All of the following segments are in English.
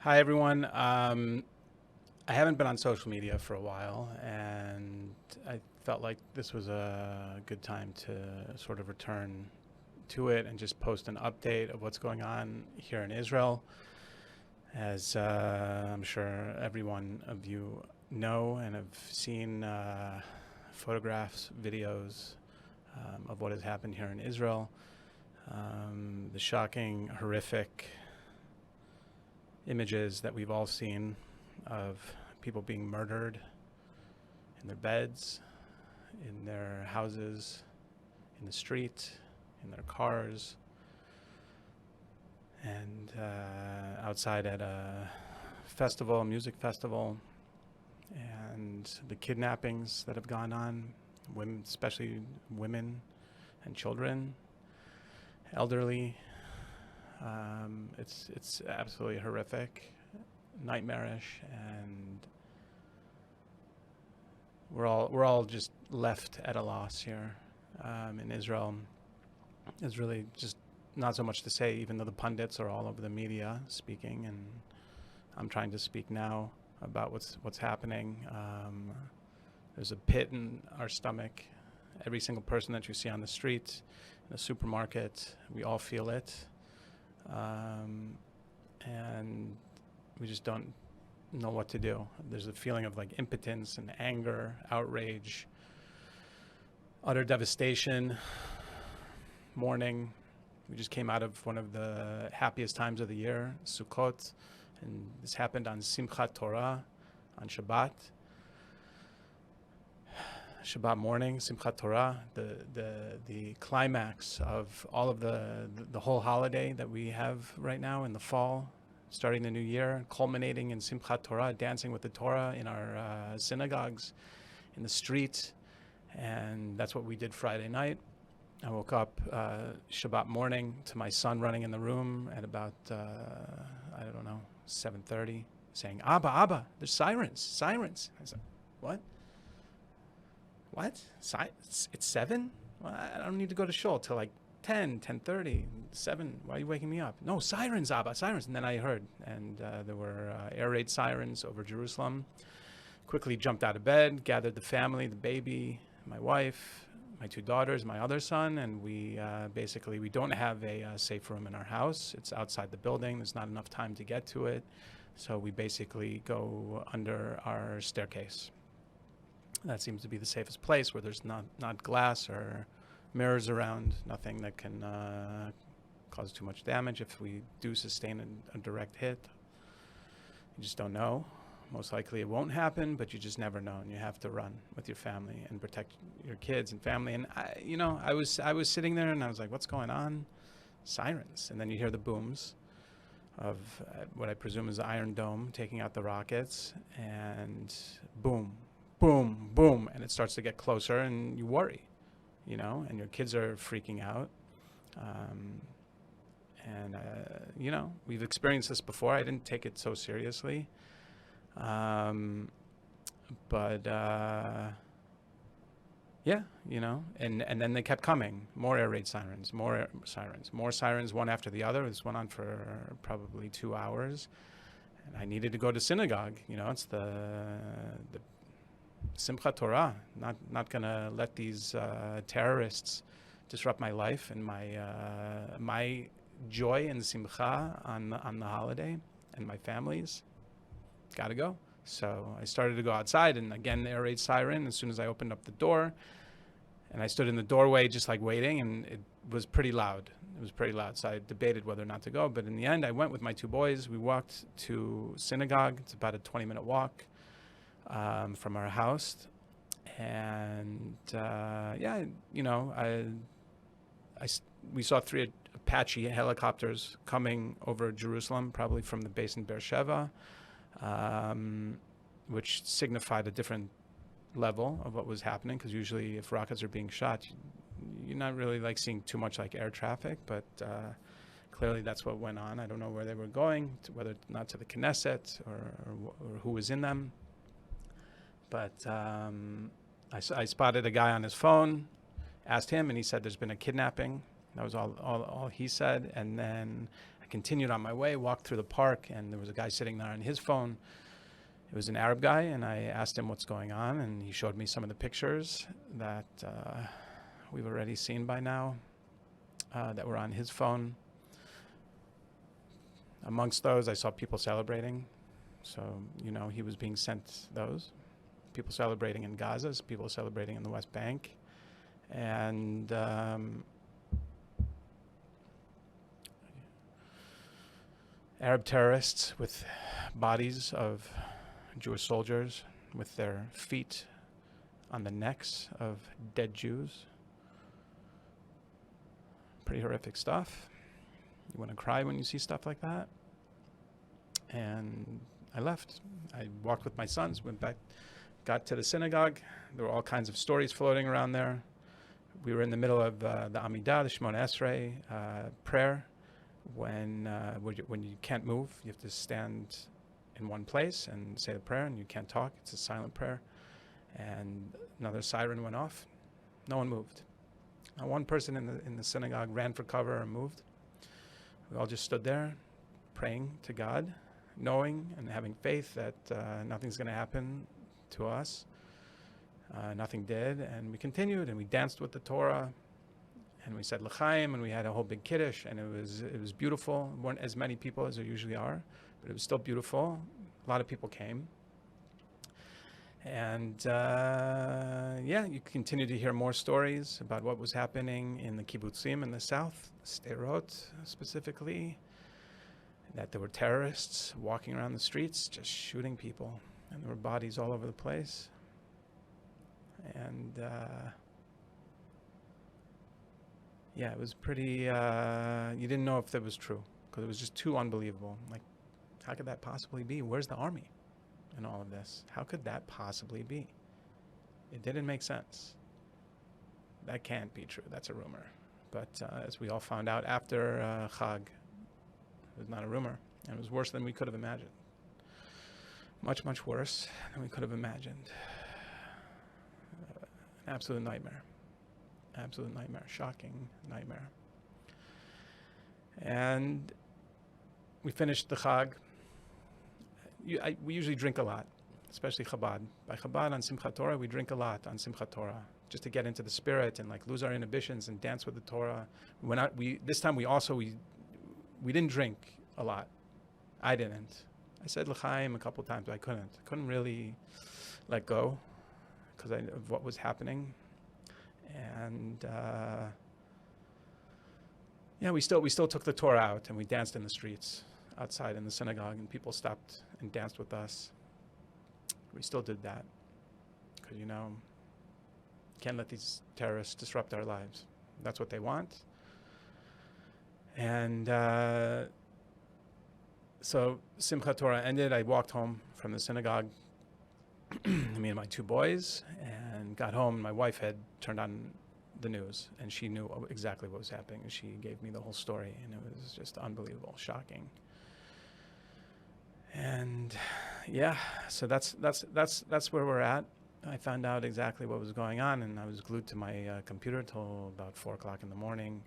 Hi, everyone. I haven't been on social media for a while, and I felt like this was a good time to sort of return to it and just post an update of what's going on here in Israel. As I'm sure every one of you know and have seen photographs, videos of what has happened here in Israel. The shocking, horrific images that we've all seen of people being murdered in their beds, in their houses, in the street, in their cars, and outside at a festival, a music festival, and the kidnappings that have gone on, women, especially women and children, elderly. It's absolutely horrific, nightmarish, and we're all just left at a loss here in Israel. There's really just not so much to say, even though the pundits are all over the media speaking, and I'm trying to speak now about what's happening. There's a pit in our stomach. Every single person that you see on the street, in the supermarket, we all feel it, and we just don't know what to do. There's a feeling of like impotence and anger, outrage, utter devastation, mourning. We just came out of one of the happiest times of the year, Sukkot, and this happened on Simchat Torah, on Shabbat morning, Simchat Torah, the climax of all of the whole holiday that we have right now in the fall, starting the new year, culminating in Simchat Torah, dancing with the Torah in our synagogues, in the street, and that's what we did Friday night. I woke up Shabbat morning to my son running in the room at about, I don't know, 7:30, saying, Abba, Abba, there's sirens, sirens. I said, what? What? It's 7? Well, I don't need to go to shul till like 10, 10:30, 7. Why are you waking me up? No, sirens, Abba, sirens. And then I heard, and there were air raid sirens over Jerusalem. Quickly jumped out of bed, gathered the family, the baby, my wife, my 2 daughters, my other son, and we basically, we don't have a safe room in our house. It's outside the building. There's not enough time to get to it. So we basically go under our staircase. That seems to be the safest place, where there's not glass or mirrors around, nothing that can cause too much damage if we do sustain a direct hit. You just don't know. Most likely it won't happen, but you just never know, and you have to run with your family and protect your kids and family. And I was sitting there and I was like, what's going on? Sirens. And then you hear the booms of what I presume is the Iron Dome taking out the rockets, and boom, boom, boom, and it starts to get closer, and you worry, and your kids are freaking out. We've experienced this before. I didn't take it so seriously. But yeah, and then they kept coming. More air raid sirens, more sirens, one after the other. This went on for probably 2 hours. And I needed to go to synagogue. It's the Simchat Torah. Not gonna let these terrorists disrupt my life and my joy and simcha on the holiday, and my family's. Gotta go. So I started to go outside, and again, the air raid siren as soon as I opened up the door. And I stood in the doorway just like waiting, and it was pretty loud. So I debated whether or not to go. But in the end, I went with my 2 boys. We walked to synagogue. It's about a 20-minute walk from our house. And we saw 3 Apache helicopters coming over Jerusalem, probably from the base in Beersheba, which signified a different level of what was happening, because usually if rockets are being shot, you're not really like seeing too much like air traffic, but clearly that's what went on. I don't know where they were going, whether not to the Knesset or who was in them, but I spotted a guy on his phone, asked him, and he said there's been a kidnapping. That was all he said. And then I I continued on my way, walked through the park, and there was a guy sitting there on his phone. It was an Arab guy, and I asked him what's going on, and he showed me some of the pictures that we've already seen by now that were on his phone. Amongst those, I saw people celebrating. So, he was being sent those. People celebrating in Gaza, people celebrating in the West Bank. And Arab terrorists with bodies of Jewish soldiers with their feet on the necks of dead Jews. Pretty horrific stuff. You want to cry when you see stuff like that. And I left. I walked with my sons, went back, got to the synagogue. There were all kinds of stories floating around there. We were in the middle of the Amidah, the Shemona Esrei prayer. When you can't move, you have to stand in one place and say the prayer, and you can't talk. It's a silent prayer. And another siren went off. No one moved. Not one person in the synagogue ran for cover or moved. We all just stood there praying to God, knowing and having faith that nothing's going to happen to us. Nothing did, and we continued, and we danced with the Torah, and we said L'chaim, and we had a whole big kiddush, and it was beautiful. There weren't as many people as there usually are, but it was still beautiful. A lot of people came. And you continue to hear more stories about what was happening in the kibbutzim in the south, Sderot specifically, that there were terrorists walking around the streets just shooting people, and there were bodies all over the place. And it was pretty, you didn't know if that was true, because it was just too unbelievable. Like, how could that possibly be? Where's the army in all of this? How could that possibly be? It didn't make sense. That can't be true. That's a rumor. But as we all found out after Chag, it was not a rumor. And it was worse than we could have imagined. Much, much worse than we could have imagined. An absolute nightmare. Absolute nightmare. Shocking nightmare. And we finished the Chag. We usually drink a lot, especially Chabad. By Chabad on Simchat Torah, we drink a lot on Simchat Torah, just to get into the spirit and lose our inhibitions and dance with the Torah. This time we didn't drink a lot. I didn't. I said L'chaim a couple times, but I couldn't really let go because of what was happening. And we still took the Torah out, and we danced in the streets outside in the synagogue, and people stopped and danced with us. We still did that because, can't let these terrorists disrupt our lives. That's what they want. And so Simchat Torah ended. I walked home from the synagogue, me and my two boys, and got home. My wife had turned on the news, and she knew exactly what was happening, and she gave me the whole story, and it was just unbelievable, shocking. And so that's where we're at. I found out exactly what was going on, and I was glued to my computer till about 4 o'clock in the morning,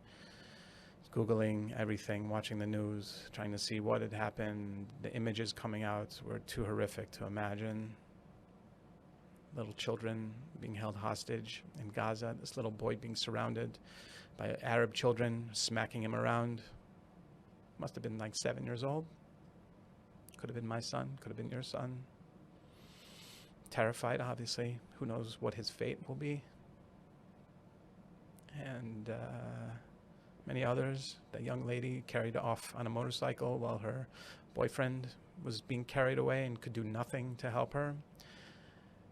Googling everything, watching the news, trying to see what had happened. The images coming out were too horrific to imagine. Little children being held hostage in Gaza, this little boy being surrounded by Arab children, smacking him around. Must have been 7 years old. Could have been my son, could have been your son. Terrified, obviously. Who knows what his fate will be. And many others. The young lady carried off on a motorcycle while her boyfriend was being carried away and could do nothing to help her.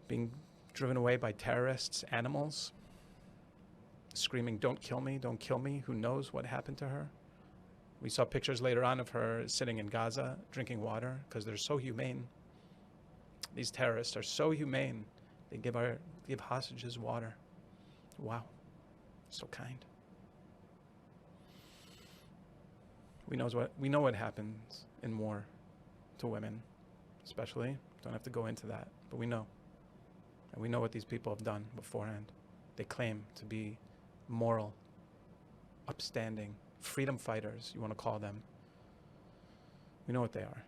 Being driven away by terrorists, animals, screaming, "Don't kill me, don't kill me." Who knows what happened to her? We saw pictures later on of her sitting in Gaza, drinking water, because they're so humane. These terrorists are so humane. They give hostages water. Wow, so kind. We know what happens in war to women, especially. Don't have to go into that, but we know. And we know what these people have done beforehand. They claim to be moral, upstanding, freedom fighters, you want to call them. We know what they are.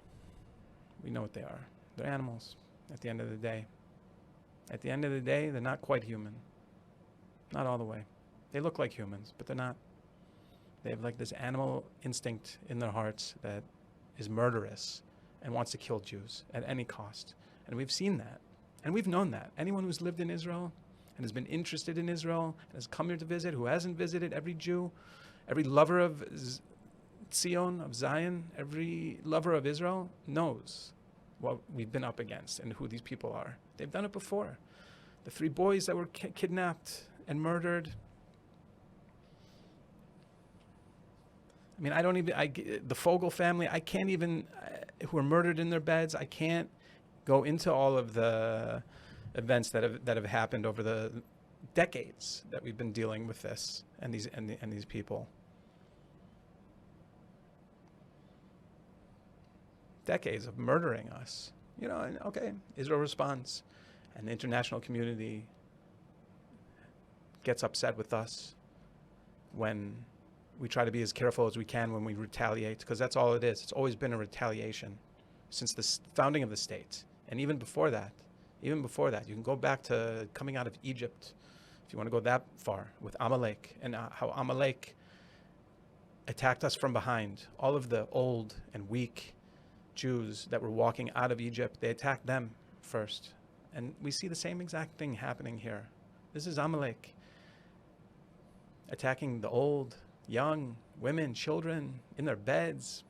We know what they are. They're animals at the end of the day. At the end of the day, they're not quite human. Not all the way. They look like humans, but they're not. They have like this animal instinct in their hearts that is murderous and wants to kill Jews at any cost. And we've seen that. And we've known that. Anyone who's lived in Israel and has been interested in Israel and has come here to visit, who hasn't visited, every Jew, every lover of Zion, of Zion, every lover of Israel knows what we've been up against and who these people are. They've done it before. The 3 boys that were kidnapped and murdered. I mean, the Fogel family, I can't even, who were murdered in their beds, I can't go into all of the events that have happened over the decades that we've been dealing with this and these people. Decades of murdering us, and okay, Israel responds, and the international community gets upset with us when we try to be as careful as we can when we retaliate, because that's all it is. It's always been a retaliation since the founding of the state, and even before that, you can go back to coming out of Egypt, if you want to go that far, with Amalek, and how Amalek attacked us from behind. All of the old and weak Jews that were walking out of Egypt, they attacked them first. And we see the same exact thing happening here. This is Amalek attacking the old, young, women, children in their beds.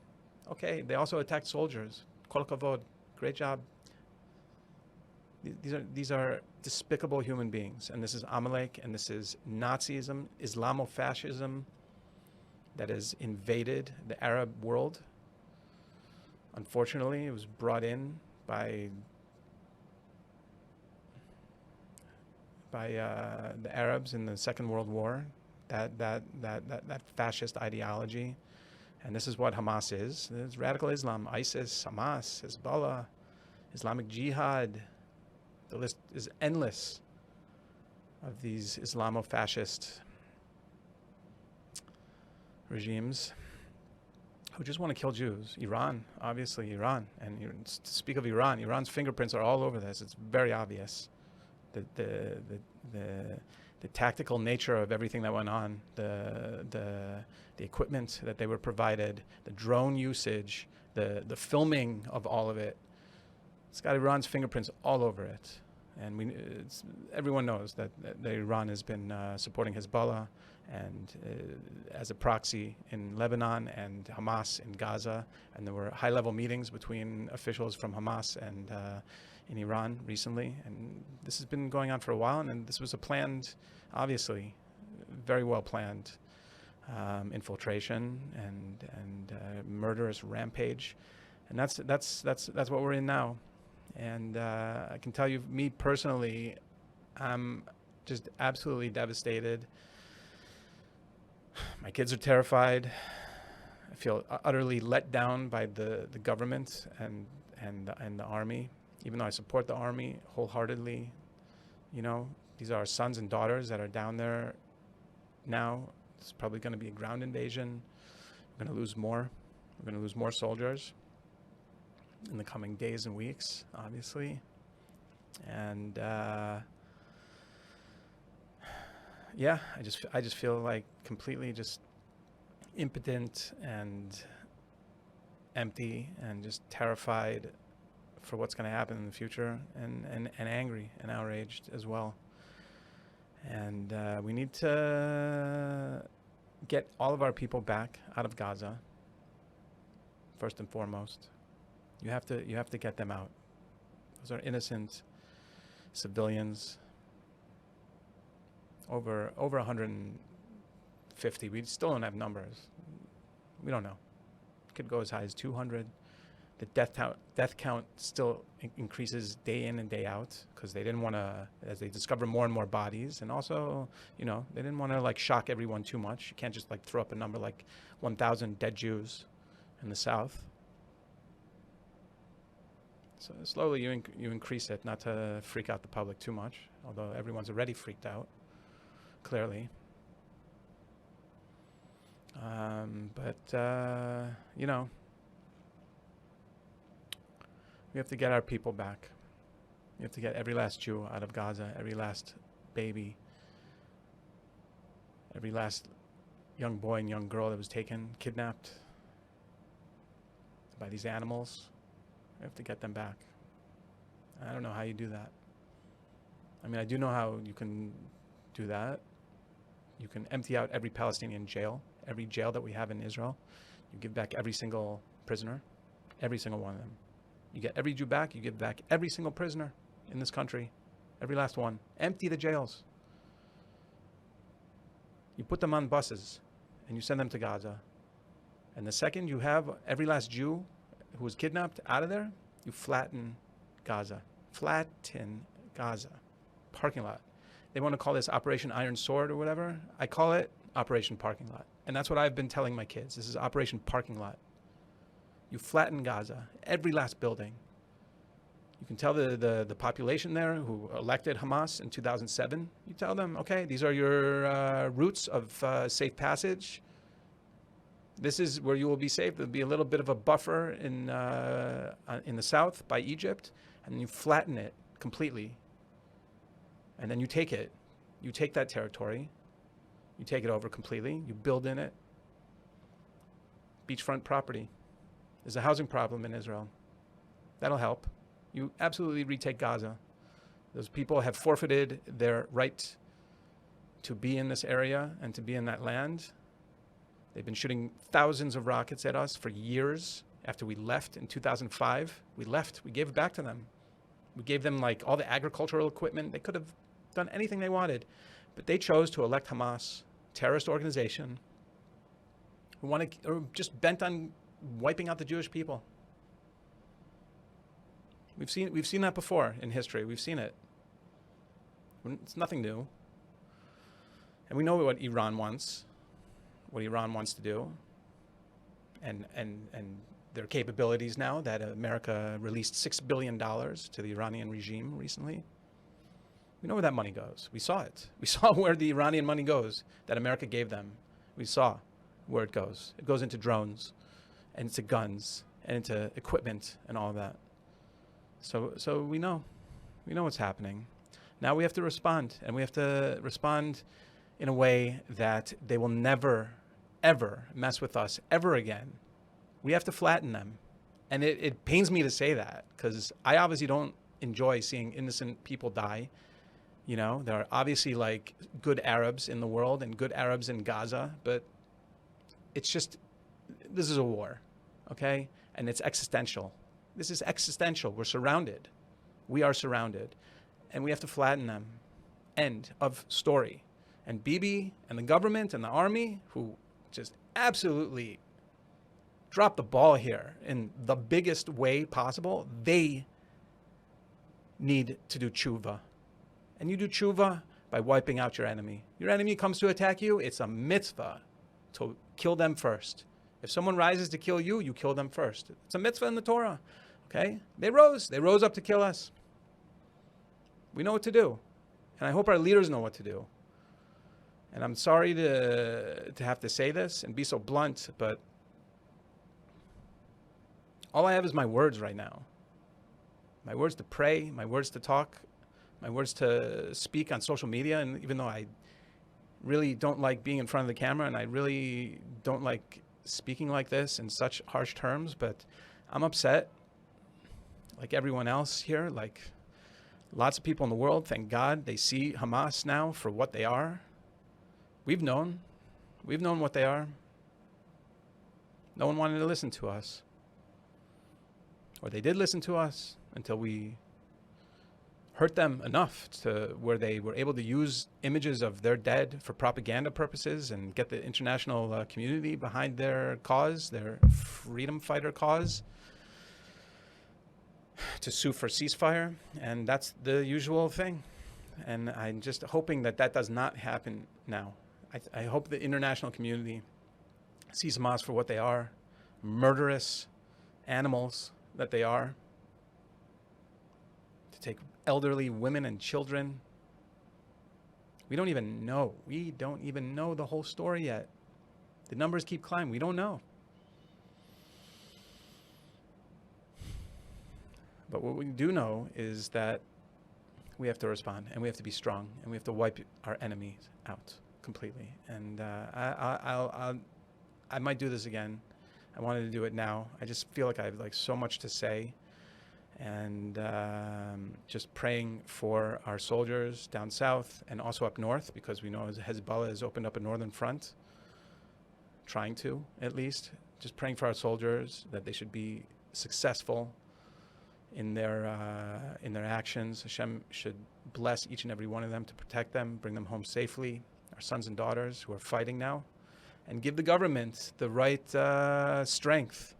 Okay, they also attacked soldiers. Kol kavod, great job. These are despicable human beings, and this is Amalek, and this is Nazism, Islamofascism that has invaded the Arab world. Unfortunately, it was brought in by the Arabs in the Second World War. That fascist ideology, and this is what Hamas is. It's radical Islam, ISIS, Hamas, Hezbollah, Islamic Jihad. The list is endless of these Islamofascist regimes who just want to kill Jews. Iran, obviously Iran. And to speak of Iran, Iran's fingerprints are all over this. It's very obvious. The tactical nature of everything that went on, the equipment that they were provided, the drone usage, the filming of all of it. It's got Iran's fingerprints all over it. And everyone knows that Iran has been supporting Hezbollah and as a proxy in Lebanon and Hamas in Gaza. And there were high-level meetings between officials from Hamas and in Iran recently. And this has been going on for a while. And this was a planned, obviously, very well planned infiltration and murderous rampage. And that's what we're in now. And I can tell you, me personally, I'm just absolutely devastated. My kids are terrified. I feel utterly let down by the government and the army, even though I support the army wholeheartedly. These are our sons and daughters that are down there now. It's probably going to be a ground invasion. We're going to lose more. We're going to lose more soldiers in the coming days and weeks, obviously. And yeah, I just feel like completely just impotent and empty and just terrified for what's going to happen in the future, and angry and outraged as well. And we need to get all of our people back out of Gaza, first and foremost. You have to get them out. Those are innocent civilians. Over 150. We still don't have numbers. We don't know. It could go as high as 200. The death count still increases day in and day out because they didn't want to, as they discover more and more bodies, and also, they didn't want to shock everyone too much. You can't just throw up a number like 1,000 dead Jews in the south. So slowly you increase it, not to freak out the public too much, although everyone's already freaked out, clearly. But We have to get our people back. We have to get every last Jew out of Gaza, every last baby, every last young boy and young girl that was taken, kidnapped by these animals. We have to get them back. I don't know how you do that. I mean, I do know how you can do that. You can empty out every Palestinian jail, every jail that we have in Israel. You give back every single prisoner, every single one of them. You get every Jew back, you give back every single prisoner in this country, every last one. Empty the jails. You put them on buses and you send them to Gaza. And the second you have every last Jew who was kidnapped out of there, you flatten Gaza. Flatten Gaza. Parking lot. They want to call this Operation Iron Sword or whatever. I call it Operation Parking Lot. And that's what I've been telling my kids. This is Operation Parking Lot. You flatten Gaza, every last building. You can tell the population there who elected Hamas in 2007, you tell them, okay, these are your routes of safe passage. This is where you will be safe. There'll be a little bit of a buffer in the south by Egypt, and you flatten it completely. And then you take it. You take that territory. You take it over completely. You build in it. Beachfront property. There's a housing problem in Israel. That'll help. You absolutely retake Gaza. Those people have forfeited their right to be in this area and to be in that land. They've been shooting thousands of rockets at us for years. After we left in 2005, we left. We gave it back to them. We gave them like all the agricultural equipment. They could have done anything they wanted, but they chose to elect Hamas, terrorist organization, who are just bent on wiping out the Jewish people. We've seen that before in history. We've seen it. It's nothing new. And we know what Iran wants to do, and their capabilities now that America released $6 billion to the Iranian regime recently. We know where that money goes. We saw it. We saw where the Iranian money goes that America gave them. We saw where it goes. It goes into drones and into guns and into equipment and all of that. So we know what's happening. Now we have to respond, and we have to respond in a way that they will never, ever mess with us ever again. We have to flatten them. And it pains me to say that, because I obviously don't enjoy seeing innocent people die. You know, there are obviously like good Arabs in the world and good Arabs in Gaza, but it's just, this is a war, okay? And it's existential. This is existential. We're surrounded. We are surrounded. And we have to flatten them. End of story. And Bibi and the government and the army, who just absolutely dropped the ball here in the biggest way possible, they need to do tshuva. And you do tshuva by wiping out your enemy. Your enemy comes to attack you, it's a mitzvah to kill them first. If someone rises to kill you, you kill them first. It's a mitzvah in the Torah, okay? They rose up to kill us. We know what to do. And I hope our leaders know what to do. And I'm sorry to have to say this and be so blunt, but all I have is my words right now. My words to pray, my words to talk, my words to speak on social media. And even though I really don't like being in front of the camera, and I really don't like speaking like this in such harsh terms, but I'm upset, like everyone else here, like lots of people in the world. Thank God they see Hamas now for what they are. We've known what they are. No one wanted to listen to us. Or they did listen to us until we hurt them enough to where they were able to use images of their dead for propaganda purposes and get the international community behind their cause, their freedom fighter cause, to sue for ceasefire. And that's the usual thing. And I'm just hoping that that does not happen now. I hope the international community sees Hamas for what they are, murderous animals that they are, to take elderly women and children. We don't even know the whole story yet. The numbers keep climbing. We don't know. But what we do know is that we have to respond, and we have to be strong, and we have to wipe our enemies out completely. And I might do this again. I wanted to do it now. I just feel like I have like so much to say, and just praying for our soldiers down south and also up north, because we know Hezbollah has opened up a northern front, trying to at least. Just praying for our soldiers that they should be successful in their actions. Hashem should bless each and every one of them to protect them, bring them home safely, our sons and daughters who are fighting now, and give the government the right strength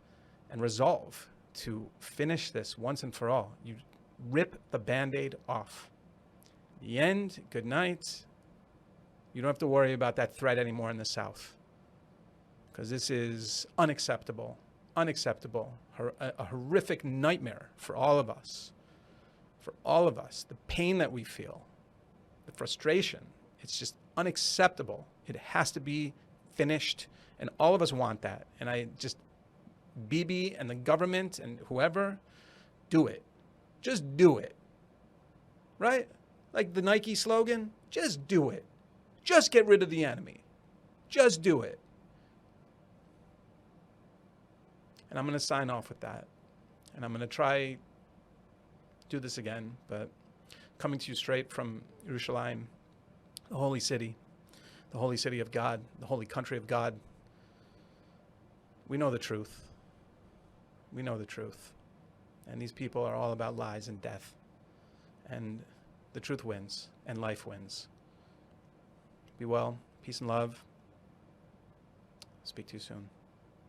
and resolve to finish this once and for all. You rip the Band-Aid off. The end, good night. You don't have to worry about that threat anymore in the South, because this is unacceptable, a horrific nightmare for all of us. The pain that we feel, the frustration, it's just unacceptable. It has to be finished, and all of us want that. And I just, Bibi and the government and whoever, do it. Just do it. Right? Like the Nike slogan, just do it. Just get rid of the enemy. Just do it. And I'm going to sign off with that. And I'm going to try do this again, but coming to you straight from Yerushalayim, the holy city of God, the holy country of God. We know the truth. We know the truth. And these people are all about lies and death. And the truth wins, and life wins. Be well. Peace and love. Speak to you soon.